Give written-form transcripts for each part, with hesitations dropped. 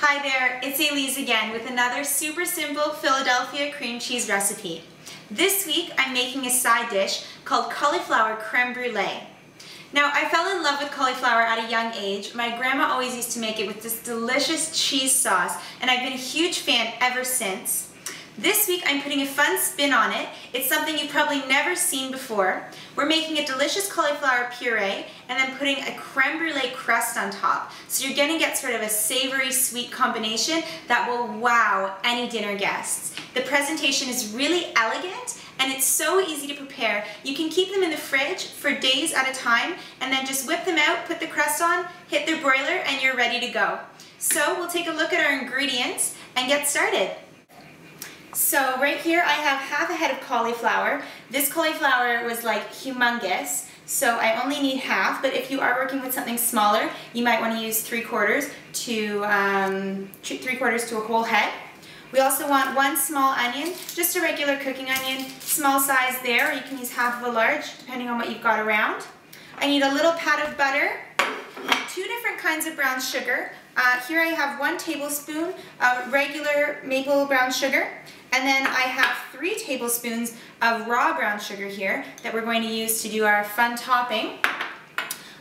Hi there, it's Elise again with another super simple Philadelphia cream cheese recipe. This week I'm making a side dish called Cauliflower Creme Brulee. Now I fell in love with cauliflower at a young age. My grandma always used to make it with this delicious cheese sauce and I've been a huge fan ever since. This week I'm putting a fun spin on it. It's something you've probably never seen before. We're making a delicious cauliflower puree and then putting a creme brulee crust on top. So you're going to get sort of a savory sweet combination that will wow any dinner guests. The presentation is really elegant and it's so easy to prepare. You can keep them in the fridge for days at a time and then just whip them out, put the crust on, hit the broiler, and you're ready to go. So we'll take a look at our ingredients and get started. So right here I have half a head of cauliflower. This cauliflower was like humongous, so I only need half, but if you are working with something smaller, you might want to use 3/4 to a whole head. We also want 1 small onion, just a regular cooking onion, small size there, or you can use half of a large, depending on what you've got around. I need a little pat of butter, 2 different kinds of brown sugar. Here I have 1 tablespoon of regular maple brown sugar, and then I have 3 tablespoons of raw brown sugar here that we're going to use to do our fun topping.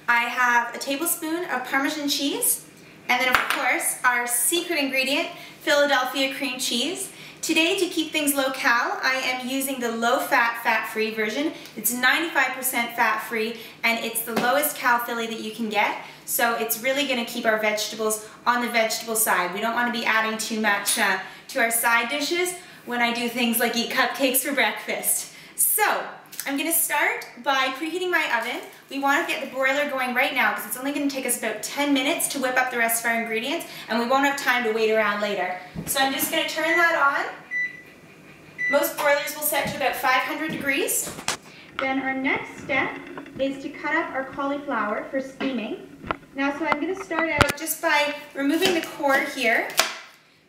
I have a tablespoon of Parmesan cheese, and then of course our secret ingredient, Philadelphia cream cheese. Today, to keep things low-cal, I am using the low-fat, fat-free version. It's 95% fat-free, and it's the lowest cal Philly that you can get. So it's really going to keep our vegetables on the vegetable side. We don't want to be adding too much to our side dishes when I do things like eat cupcakes for breakfast. So I'm going to start by preheating my oven. We want to get the broiler going right now because it's only going to take us about 10 minutes to whip up the rest of our ingredients, and we won't have time to wait around later. So I'm just going to turn that on. Most broilers will set to about 500 degrees. Then our next step is to cut up our cauliflower for steaming. Now, so I'm going to start out just by removing the core here.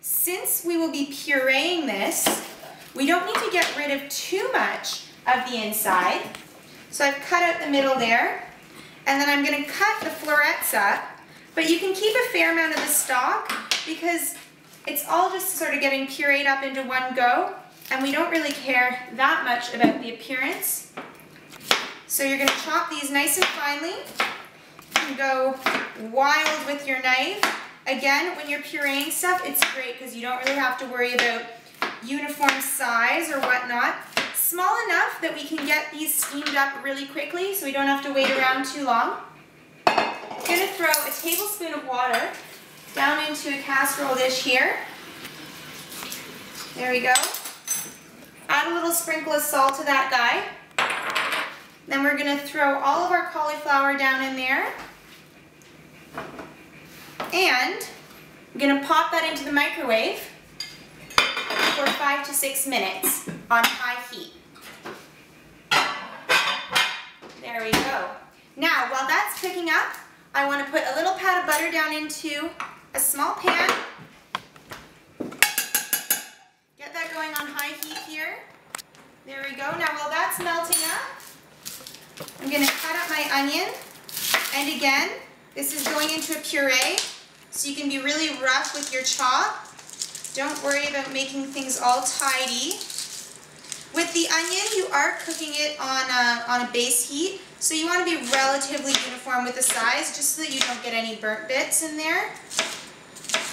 Since we will be pureeing this, we don't need to get rid of too much of the inside. So I've cut out the middle there, and then I'm going to cut the florets up, but you can keep a fair amount of the stalk because it's all just sort of getting pureed up into one go, and we don't really care that much about the appearance. So you're going to chop these nice and finely. You can go wild with your knife. Again, when you're pureeing stuff, it's great because you don't really have to worry about uniform size or whatnot. Small enough that we can get these steamed up really quickly so we don't have to wait around too long. I'm going to throw a tablespoon of water down into a casserole dish here. There we go. Add a little sprinkle of salt to that guy. Then we're going to throw all of our cauliflower down in there. And I'm going to pop that into the microwave for 5 to 6 minutes on high heat. There we go. Now, while that's cooking up, I want to put a little pat of butter down into a small pan. Get that going on high heat here. There we go. Now, while that's melting up, I'm going to cut up my onion. And again, this is going into a puree, so you can be really rough with your chop. Don't worry about making things all tidy. With the onion, you are cooking it on a base heat, so you want to be relatively uniform with the size, just so that you don't get any burnt bits in there.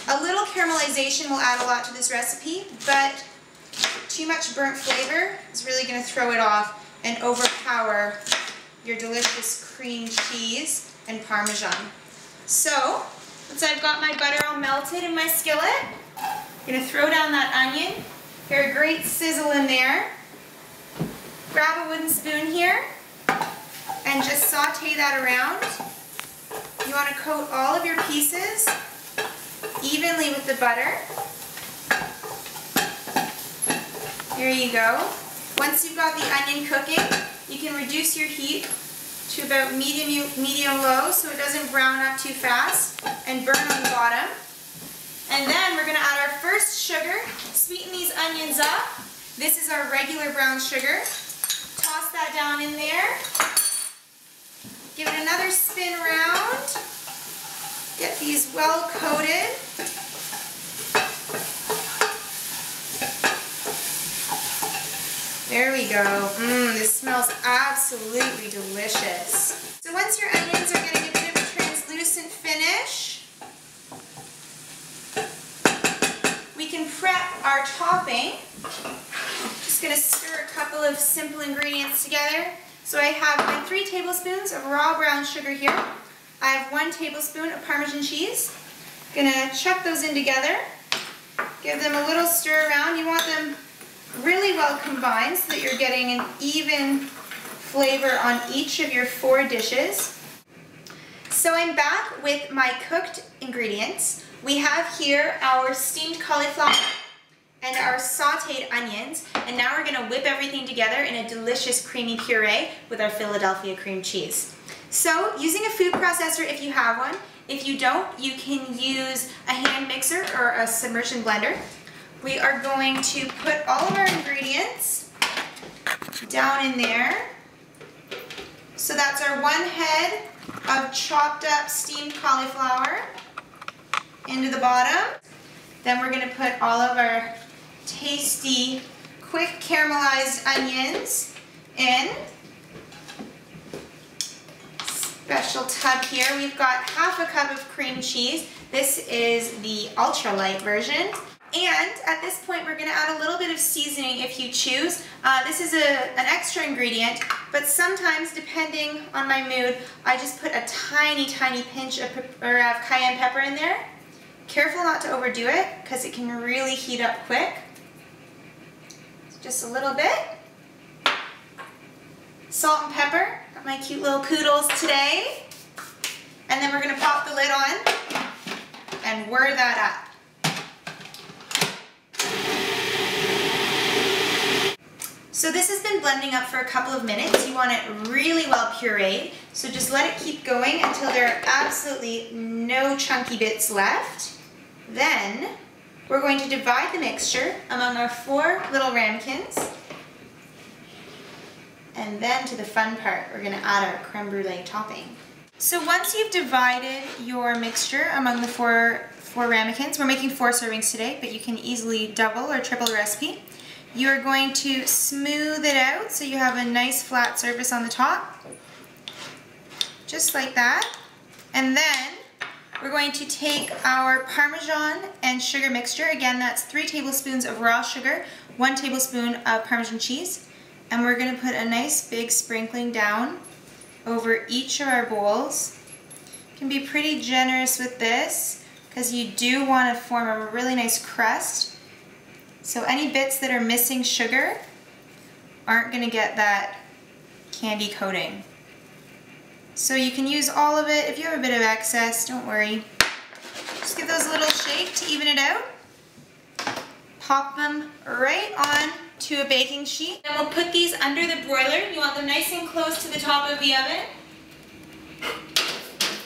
A little caramelization will add a lot to this recipe, but too much burnt flavor is really going to throw it off and overpower your delicious cream cheese and Parmesan. So, once I've got my butter all melted in my skillet, I'm going to throw down that onion. Hear a great sizzle in there. Grab a wooden spoon here and just saute that around. You want to coat all of your pieces evenly with the butter. There you go. Once you've got the onion cooking, you can reduce your heat to about medium-low so it doesn't brown up too fast and burn on the bottom. And then we're going to add our first sugar, sweeten these onions up. This is our regular brown sugar. Toss that down in there. Give it another spin around. Get these well coated. There we go. This smells absolutely delicious. So once your onions are getting a bit of a translucent finish, we can prep our topping. Just going to stir a couple of simple ingredients together. So I have my 3 tablespoons of raw brown sugar here. I have 1 tablespoon of Parmesan cheese. Going to chuck those in together. Give them a little stir around. You want them really well combined so that you're getting an even flavor on each of your 4 dishes. So I'm back with my cooked ingredients. We have here our steamed cauliflower and our sauteed onions, and now we're going to whip everything together in a delicious creamy puree with our Philadelphia cream cheese. So using a food processor if you have one. If you don't, you can use a hand mixer or a submersion blender. We are going to put all of our ingredients down in there. So that's our 1 head of chopped up steamed cauliflower into the bottom. Then we're going to put all of our tasty, quick caramelized onions in. Special tub here. We've got half a cup of cream cheese. This is the ultra-light version. And at this point, we're going to add a little bit of seasoning if you choose. This is an extra ingredient, but sometimes, depending on my mood, I just put a tiny, tiny pinch of cayenne pepper in there. Careful not to overdo it, because it can really heat up quick. Just a little bit. Salt and pepper. Got my cute little poodles today. And then we're going to pop the lid on and whir that up. So this has been blending up for a couple of minutes. You want it really well pureed. So just let it keep going until there are absolutely no chunky bits left. Then we're going to divide the mixture among our 4 little ramekins. And then to the fun part, we're going to add our creme brulee topping. So once you've divided your mixture among the four ramekins, we're making 4 servings today, but you can easily double or triple the recipe. You're going to smooth it out so you have a nice flat surface on the top, just like that. And then we're going to take our Parmesan and sugar mixture. Again, that's 3 tablespoons of raw sugar, 1 tablespoon of Parmesan cheese, and we're going to put a nice big sprinkling down over each of our bowls. You can be pretty generous with this because you do want to form a really nice crust. So any bits that are missing sugar aren't going to get that candy coating. So you can use all of it. If you have a bit of excess, don't worry. Just give those a little shake to even it out. Pop them right on to a baking sheet. Then we'll put these under the broiler. You want them nice and close to the top of the oven.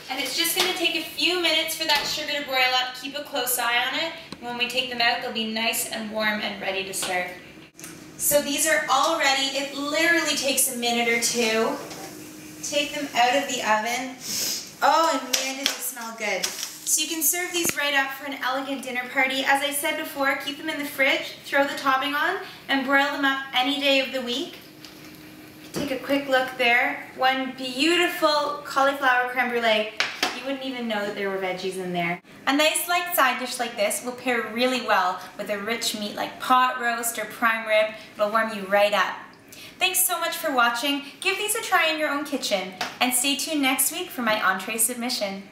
And it's just going to take a few minutes for that sugar to boil up. Keep a close eye on it. When we take them out, they'll be nice and warm and ready to serve. So these are all ready. It literally takes a minute or 2. Take them out of the oven. Oh, and man, does it smell good. So you can serve these right up for an elegant dinner party. As I said before, keep them in the fridge, throw the topping on, and broil them up any day of the week. Take a quick look there. One beautiful cauliflower creme brulee. You wouldn't even know that there were veggies in there. A nice light side dish like this will pair really well with a rich meat like pot roast or prime rib. It'll warm you right up. Thanks so much for watching. Give these a try in your own kitchen, and stay tuned next week for my entree submission.